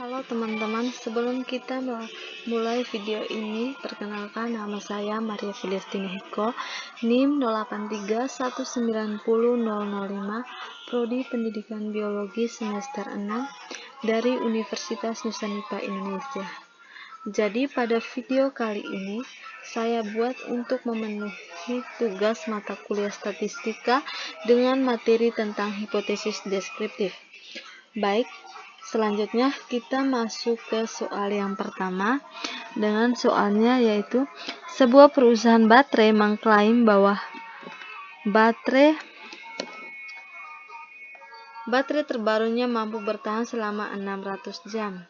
Halo teman-teman, sebelum kita mulai video ini, perkenalkan nama saya Maria Filistini Hiko, NIM 0831900005, Prodi Pendidikan Biologi semester 6 dari Universitas Nusa Indonesia. Jadi pada video kali ini, saya buat untuk memenuhi tugas mata kuliah statistika dengan materi tentang hipotesis deskriptif. Baik, selanjutnya kita masuk ke soal yang pertama dengan soalnya yaitu sebuah perusahaan baterai mengklaim bahwa baterai terbarunya mampu bertahan selama 600 jam.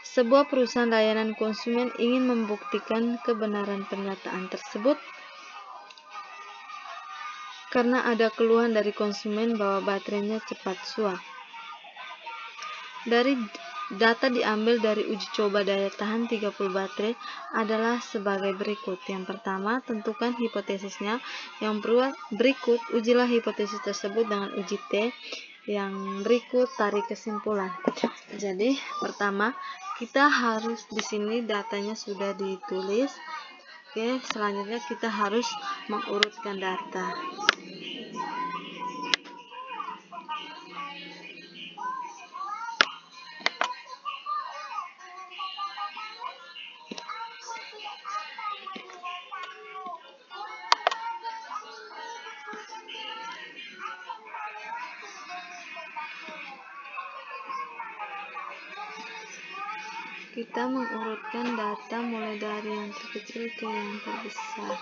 Sebuah perusahaan layanan konsumen ingin membuktikan kebenaran pernyataan tersebut karena ada keluhan dari konsumen bahwa baterainya cepat suak. Dari data diambil dari uji coba daya tahan 30 baterai adalah sebagai berikut. Yang pertama, tentukan hipotesisnya. Yang berikut, ujilah hipotesis tersebut dengan uji T. Yang berikut, tarik kesimpulan. Jadi, pertama, kita harus di sini datanya sudah ditulis. Oke, selanjutnya kita harus mengurutkan data. Kita mengurutkan data mulai dari yang terkecil ke yang terbesar.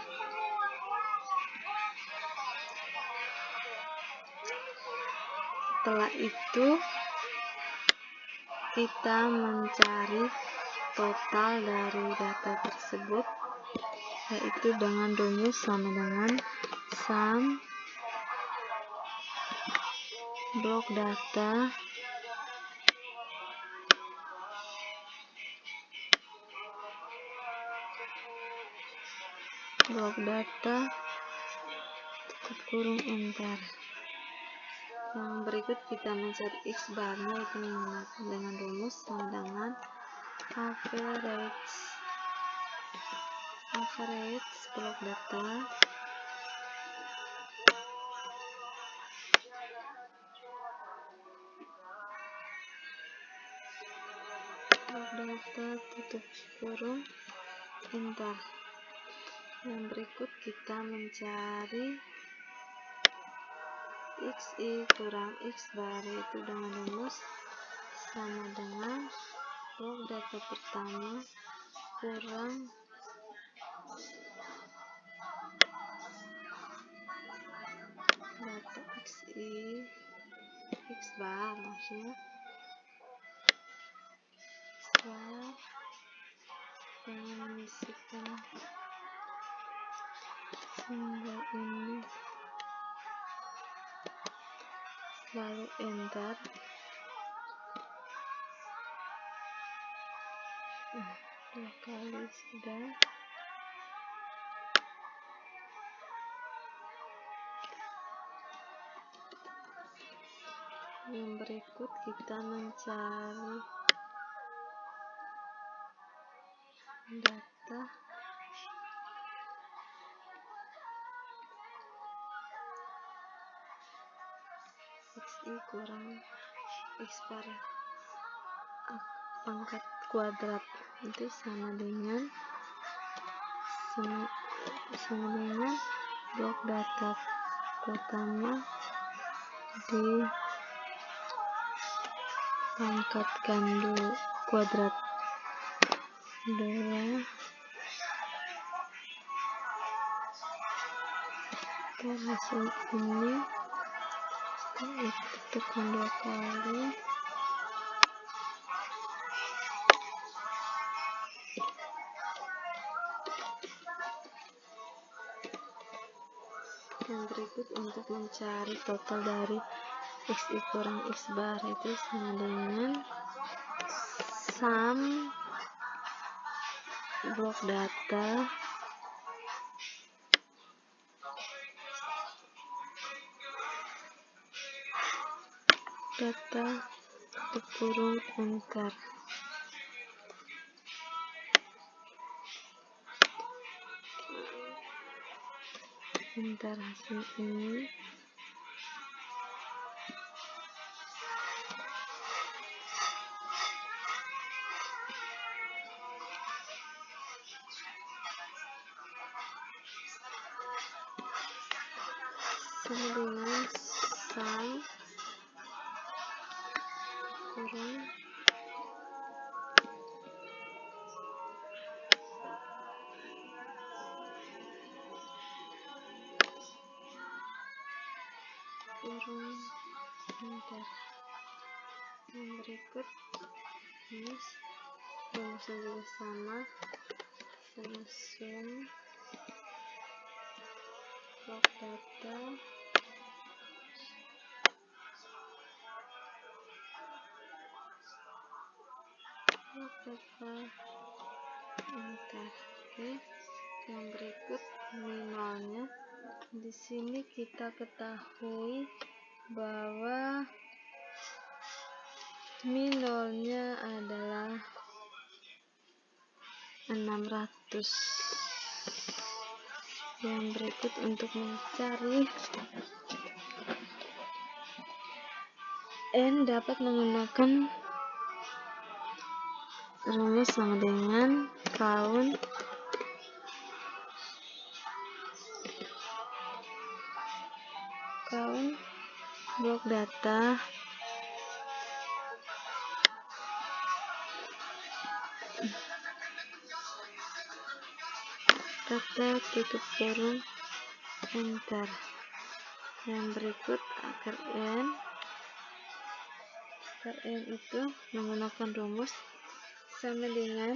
Setelah itu, kita mencari total dari data tersebut, yaitu dengan rumus sama dengan sum blok data tutup kurung enter. Yang berikut kita mencari x barnya, itu menggunakan dengan rumus sama dengan average blok data tutup kurung enter. Yang berikut kita mencari xi kurang x bar, itu dengan rumus sama dengan blok data pertama kurang data xi x bar, maksudnya setelah mengisikan simbol ini lalu enter. Dua kali sudah. Yang berikut kita mencari data xi kurang x bar pangkat kuadrat, itu sama dengan blok data pertama dipangkatkan dulu kuadrat 2 hasil ini, setelah itu tekan 2 kali. Yang berikut untuk mencari total dari xi kurang x bar, itu sama dengan sum blok data tutup kurung, enter. Enter hasil ini. Sama dengan sang kurung enter. Yang berikut ini rumusnya juga sama, saya sum log data enter. Oke, yang berikut minimalnya. Di sini kita ketahui bahwa minolnya adalah 600. Yang berikut untuk mencari N dapat menggunakan rumus sama dengan count blok data tutup kurung, enter. Yang berikut akar N itu menggunakan rumus sama dengan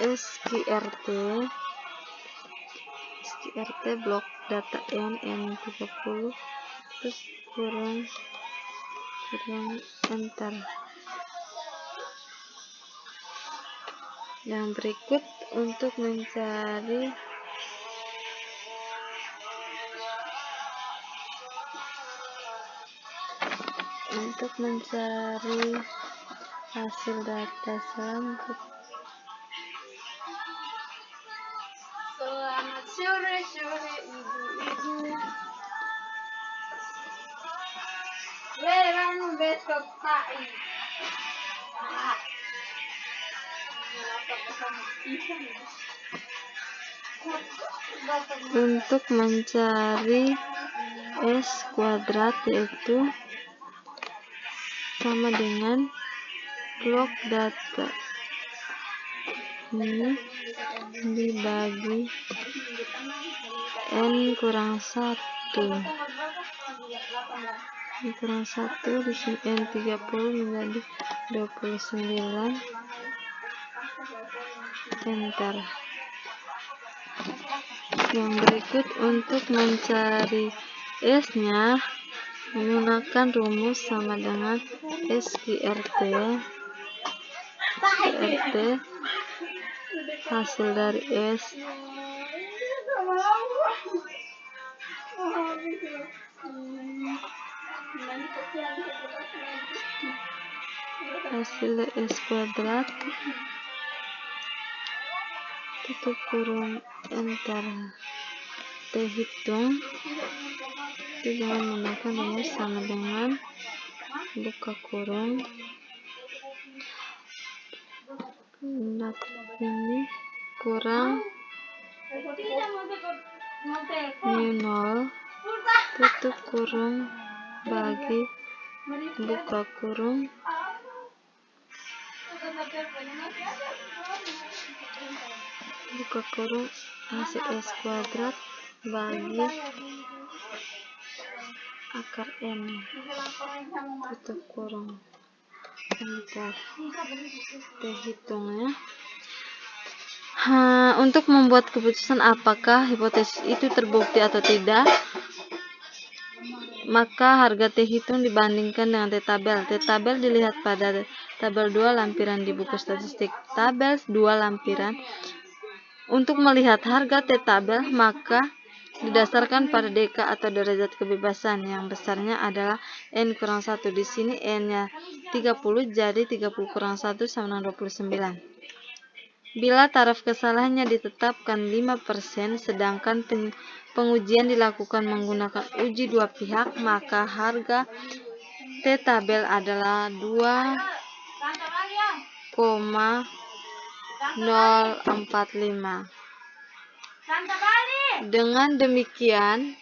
SQRT blok data N30 terus kurung enter. Yang berikut untuk mencari hasil data selanjutnya. Selamat sore ibu-ibu. Lelang besok tai. Untuk mencari S kuadrat yaitu sama dengan blok data ini dibagi N kurang 1 di sini N30 menjadi 29, enter. Yang berikut untuk mencari S-nya menggunakan rumus sama dengan SQRT hasil dari S kuadrat tutup kurung, enter. Hitung dengan menggunakan rumus sama dengan buka kurung ini kurang mu0 tutup kurung bagi buka kurung hasil S kuadrat bagi akar N tutup kurung, enter. Hitungnya untuk membuat keputusan apakah hipotesis itu terbukti atau tidak, maka harga T hitung dibandingkan dengan T tabel. T tabel dilihat pada tabel 2 lampiran di buku statistik. Tabel 2 lampiran. Untuk melihat harga T tabel, maka didasarkan pada deka atau derajat kebebasan yang besarnya adalah N kurang 1. Di sini N-nya 30, jadi 30 kurang 1 sama dengan 29. Bila taraf kesalahannya ditetapkan 5%, sedangkan pengujian dilakukan menggunakan uji dua pihak, maka harga T tabel adalah 2,045. Dengan demikian,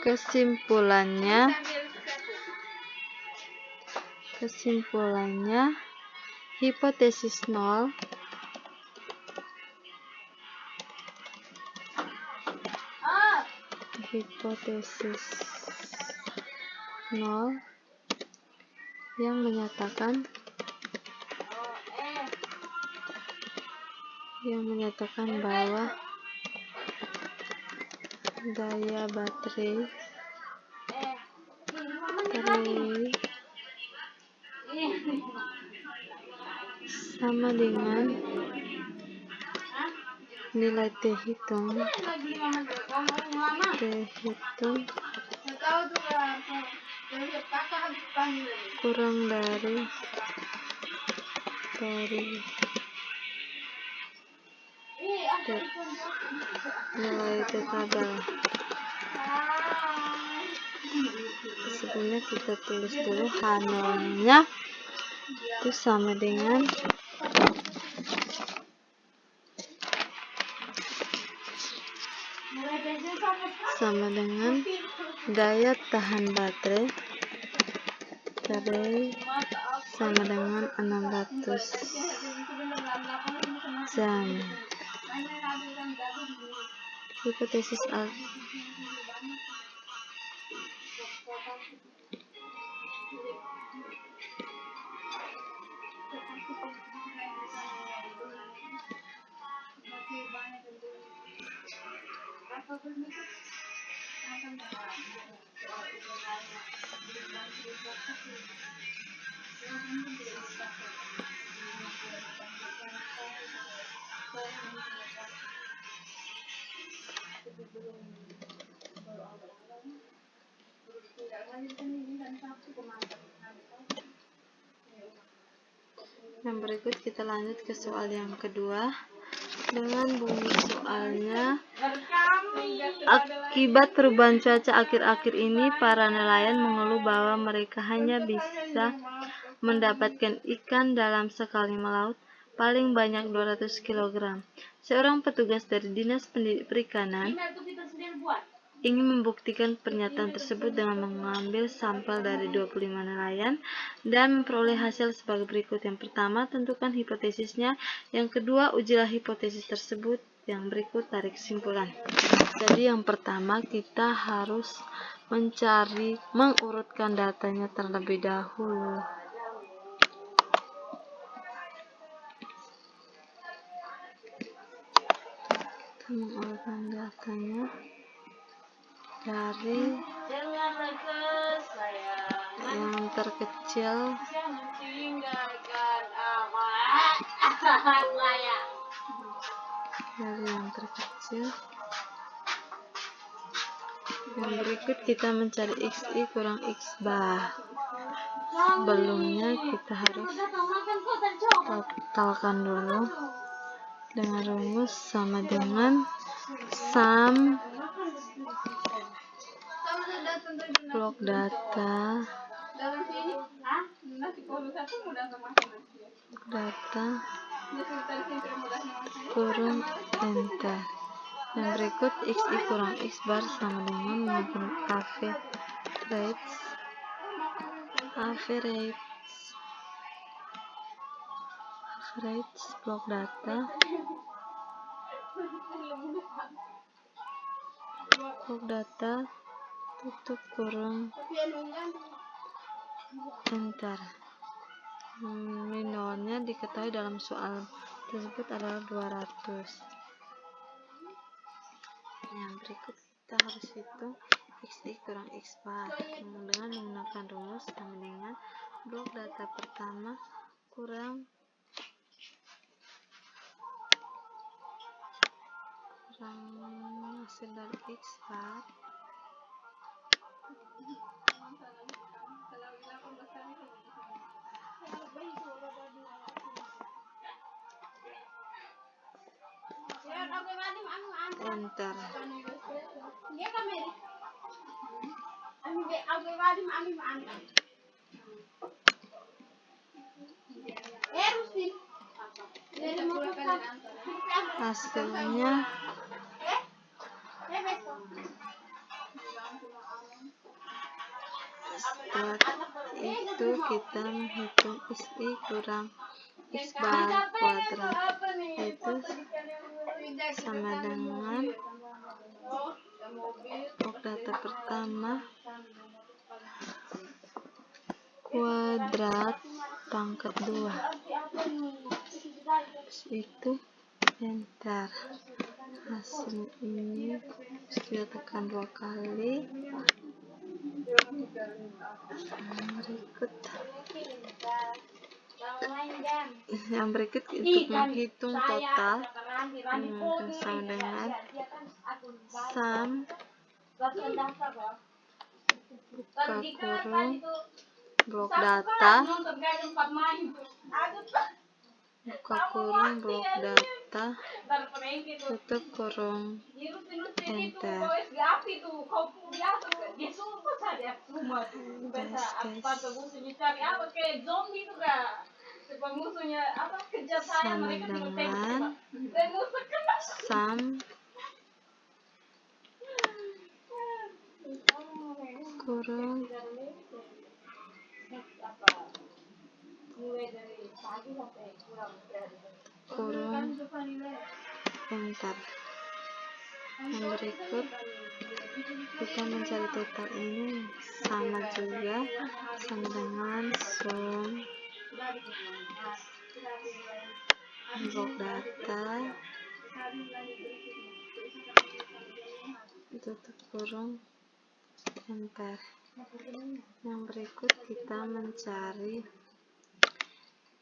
kesimpulannya hipotesis nol yang menyatakan bahwa daya baterai sama dengan nilai T hitung kurang dari nilai T tabel. Sebelumnya kita tulis dulu H0-nya itu sama dengan daya tahan baterai sama dengan 600 jam. Hipotesis yang berikut kita lanjut ke soal yang kedua. Dengan bunyi soalnya, akibat perubahan cuaca akhir-akhir ini, para nelayan mengeluh bahwa mereka hanya bisa mendapatkan ikan dalam sekali melaut paling banyak 200 kg. Seorang petugas dari Dinas Perikanan ingin membuktikan pernyataan tersebut dengan mengambil sampel dari 25 nelayan dan memperoleh hasil sebagai berikut. Yang pertama, tentukan hipotesisnya. Yang kedua, ujilah hipotesis tersebut. Yang berikut, tarik kesimpulan. Jadi yang pertama, kita harus mengurutkan datanya terlebih dahulu. Kita mengurutkan datanya dari yang terkecil yang berikut kita mencari xi kurang x bar. Sebelumnya kita harus totalkan dulu dengan rumus sama dengan sum blok data kurung enter. Yang berikut xi kurang x bar sama dengan menggunakan average blok data blok data, tutup kurung, enter. Minolnya diketahui dalam soal tersebut adalah 200. Yang berikut kita harus hitung xi kurang x bar dengan menggunakan rumus sama dengan blok data pertama kurang hasil dari x bar enter. Hasilnya setelah itu kita menghitung xi kurang x bar kuadrat, yaitu sama dengan blok data pertama kuadrat pangkat 2. Itu enter. Hasil ini kita tekan 2 kali. Yang berikut untuk menghitung total sama dengan sum buka kurung blok data buka kurung blok data tutup kurung enter. Sama dengan sum kurung enter. Yang berikut kita mencari total ini sama juga sama dengan sum blok data tutup kurung enter. Yang berikut kita mencari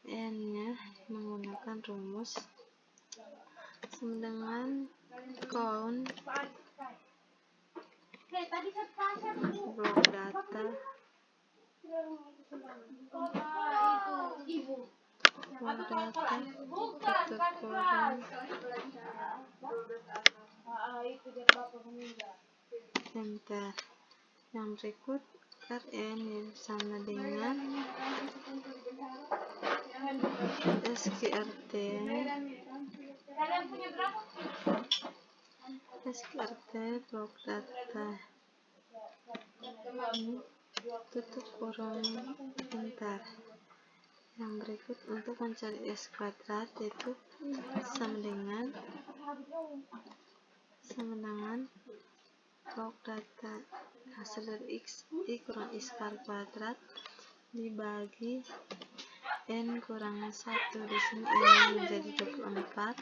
n nya menggunakan rumus sama dengan count blok data tutup kurung enter. Yang berikut Rn sama dengan SQRT blok data tutup kurung enter. Yang berikut untuk mencari S kuadrat yaitu sama dengan blok data hasil dari xi kurang x bar kuadrat dibagi n kurang 1. Di sini n menjadi 24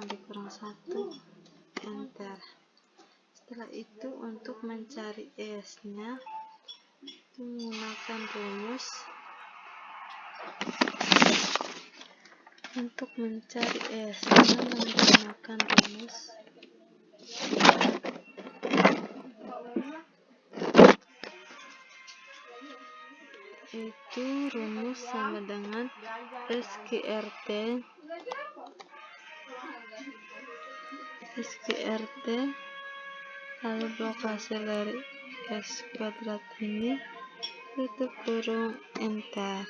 lebih kurang 1 enter. Setelah itu untuk mencari s nya menggunakan rumus itu rumus sama dengan SQRT lalu blok hasil dari S kuadrat ini tutup kurung enter.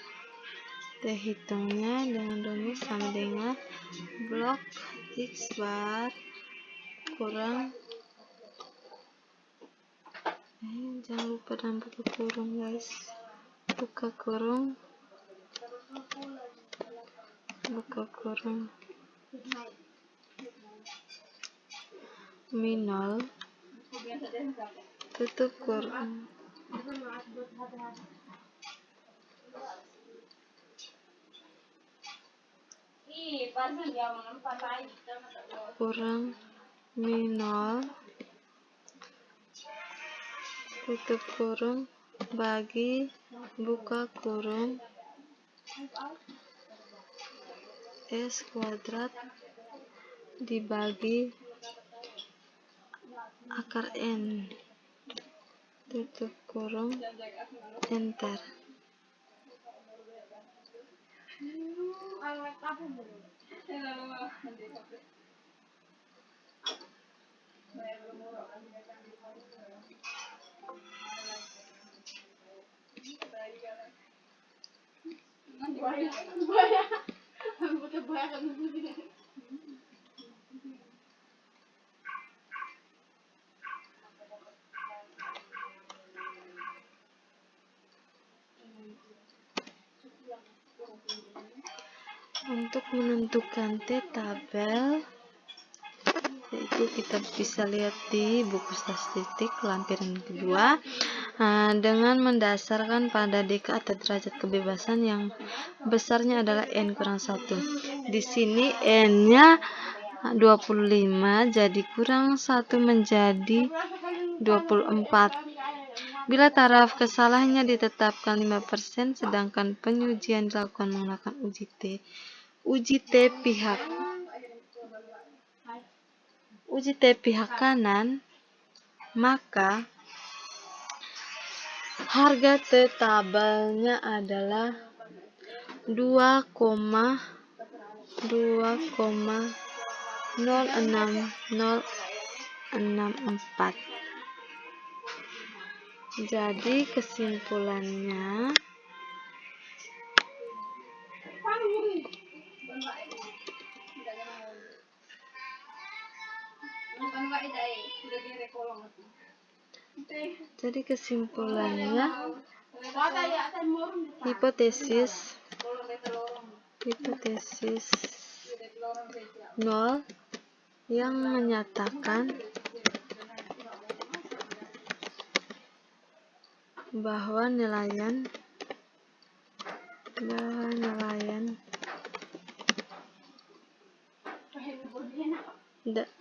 Kita hitungnya dengan rumus sama dengan blok x bar kurang jangan lupa dan buka kurung guys, buka kurung minol tutup kurung, kurang minol, tutup kurung, bagi buka kurung S kuadrat dibagi akar N, tutup kurung, enter. Untuk menentukan T tabel, yaitu kita bisa lihat di buku statistik lampiran kedua, dengan mendasarkan pada deka atau derajat kebebasan yang besarnya adalah N kurang 1. Di sini N-nya 25, jadi kurang 1 menjadi 24. Bila taraf kesalahannya ditetapkan 5%, sedangkan pengujian dilakukan menggunakan uji T pihak kanan, maka harga T tabelnya adalah 2,06064. Jadi kesimpulannya, hipotesis 0 yang menyatakan bahwa nelayan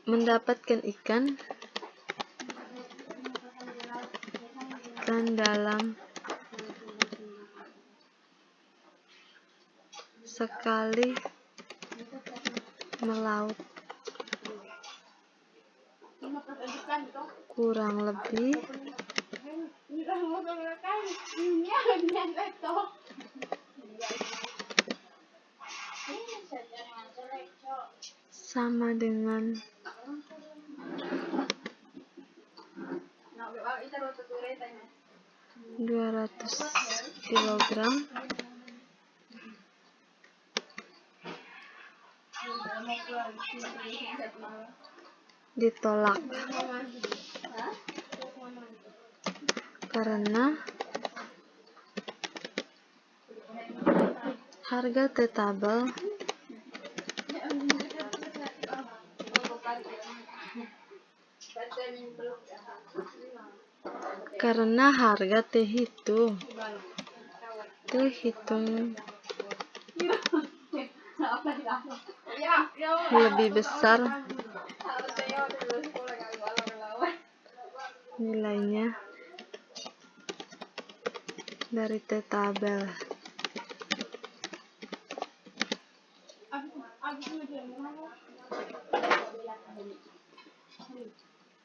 mendapatkan ikan dalam sekali melaut, kurang lebih sama dengan 200 kilogram ditolak karena harga T tabel lebih besar nilainya dari T tabel.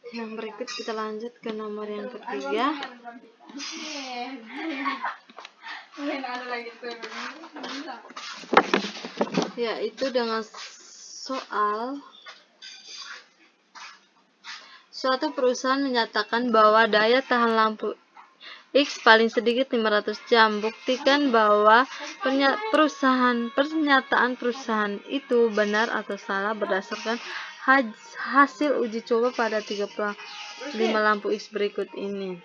Yang berikut kita lanjut ke nomor yang ketiga, yaitu dengan soal suatu perusahaan menyatakan bahwa daya tahan lampu X paling sedikit 500 jam. Buktikan bahwa pernyataan perusahaan itu benar atau salah berdasarkan hasil uji coba pada 35 lampu X berikut ini.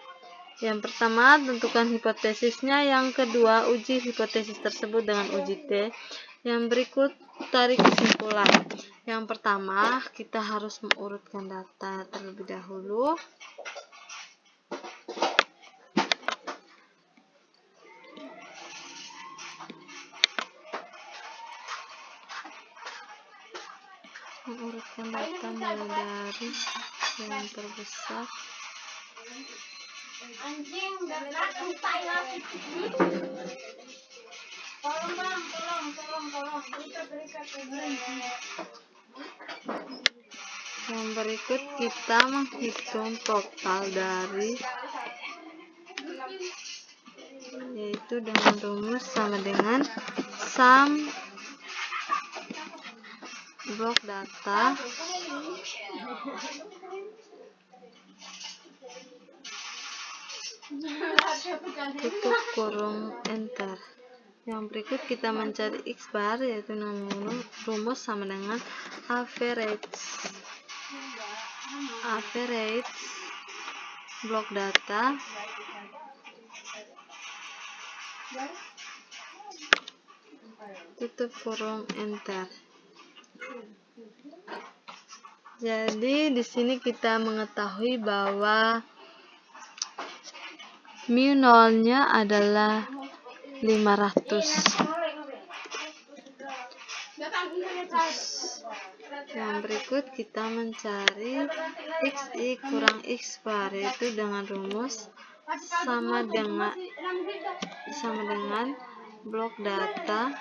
Yang pertama, tentukan hipotesisnya. Yang kedua, uji hipotesis tersebut dengan uji T. Yang berikut, tarik kesimpulan. Yang pertama, kita harus mengurutkan data terlebih dahulu. Mengurutkan data mulai dari yang terbesar yang berikut kita menghitung total dari, yaitu dengan rumus sama dengan sum blok data tutup kurung enter. Yang berikut kita mencari x bar, yaitu rumus sama dengan average blok data tutup kurung enter. Jadi di sini kita mengetahui bahwa mu nolnya adalah 500. Yang berikut kita mencari xi kurang x bar, yaitu dengan rumus sama dengan blok data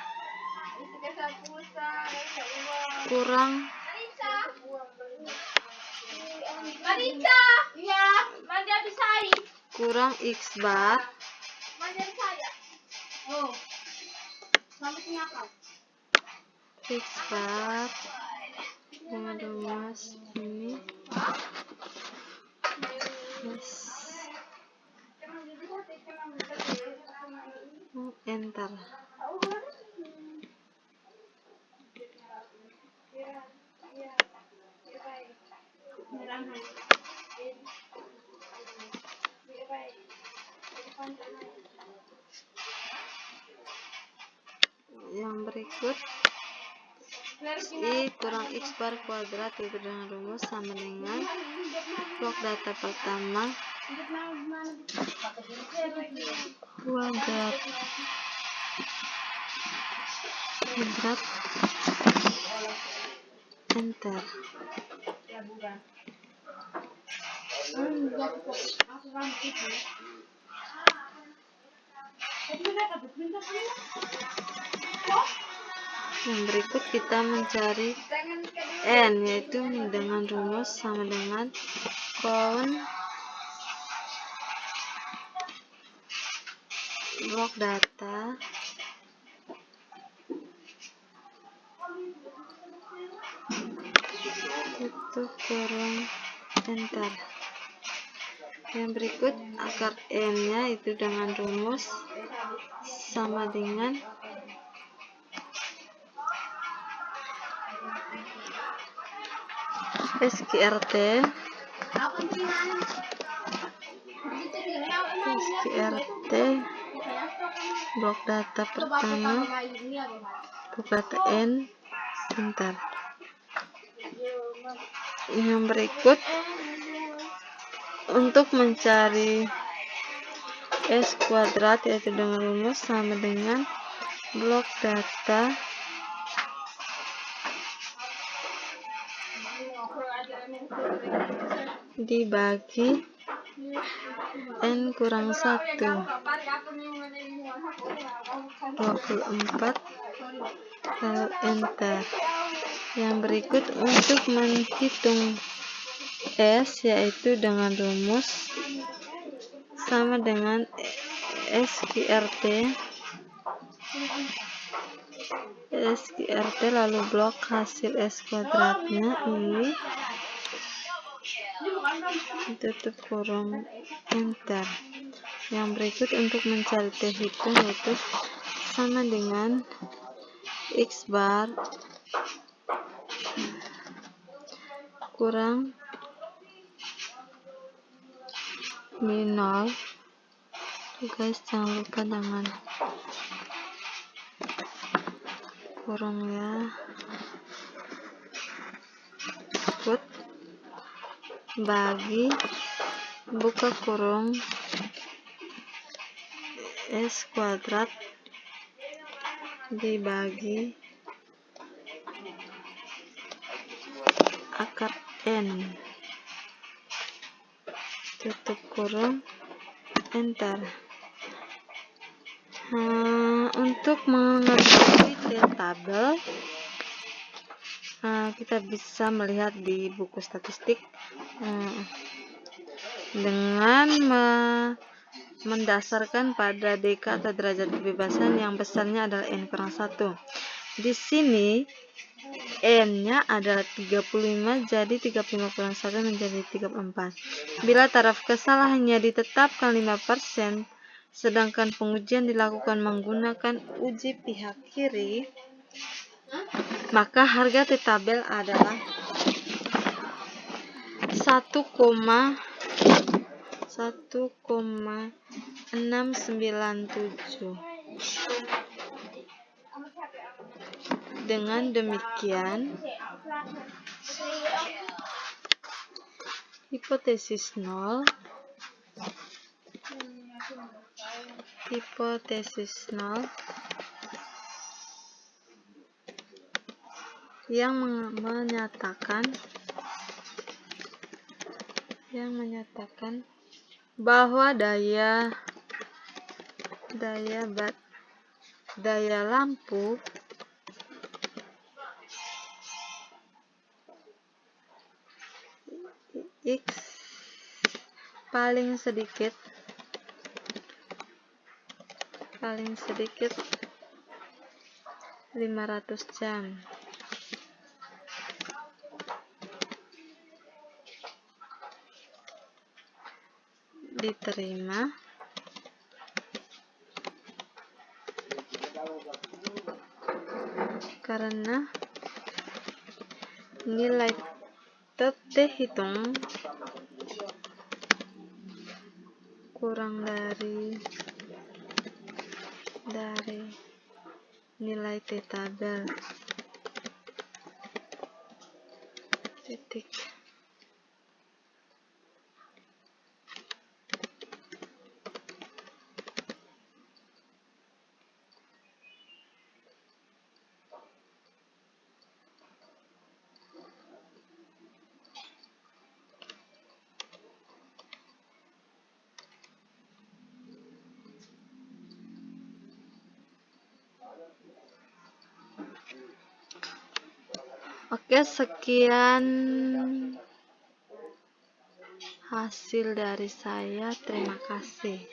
kurang x bar dengan rumus ini. Enter. Yang berikut i kurang x bar kuadrat, itu dengan rumus sama dengan blok data pertama kuadrat enter. Yang berikut kita mencari n, yaitu dengan rumus sama dengan count blok data tutup kurung enter. Yang berikut akar n nya itu dengan rumus sama dengan SQRT blok data pertama blok data n enter. Yang berikut untuk mencari s kuadrat, yaitu dengan rumus sama dengan blok data dibagi n kurang 1 24 lalu enter. Yang berikut untuk menghitung s, yaitu dengan rumus sama dengan SQRT lalu blok hasil s kuadratnya ini tutup kurung enter. Yang berikut untuk mencari t hitung, yaitu sama dengan x bar kurang mu nol. Guys, jangan lupa dengan kurung ya, put bagi buka kurung s kuadrat dibagi akar N, tutup kurung, enter. Untuk mengetahui T-tabel, kita bisa melihat di buku statistik dengan mendasarkan pada deka atau derajat kebebasan yang besarnya adalah N kurang 1. Di sini N-nya adalah 35, jadi 35 kurang 1 menjadi 34. Bila taraf kesalahannya ditetapkan 5%, sedangkan pengujian dilakukan menggunakan uji pihak kiri, maka harga T-tabel adalah 1,697. Dengan demikian, hipotesis nol yang menyatakan bahwa daya lampu X paling sedikit 500 jam. Diterima karena nilai T hitung kurang dari nilai T-tabel. Titik. Oke, sekian hasil dari saya. Terima kasih.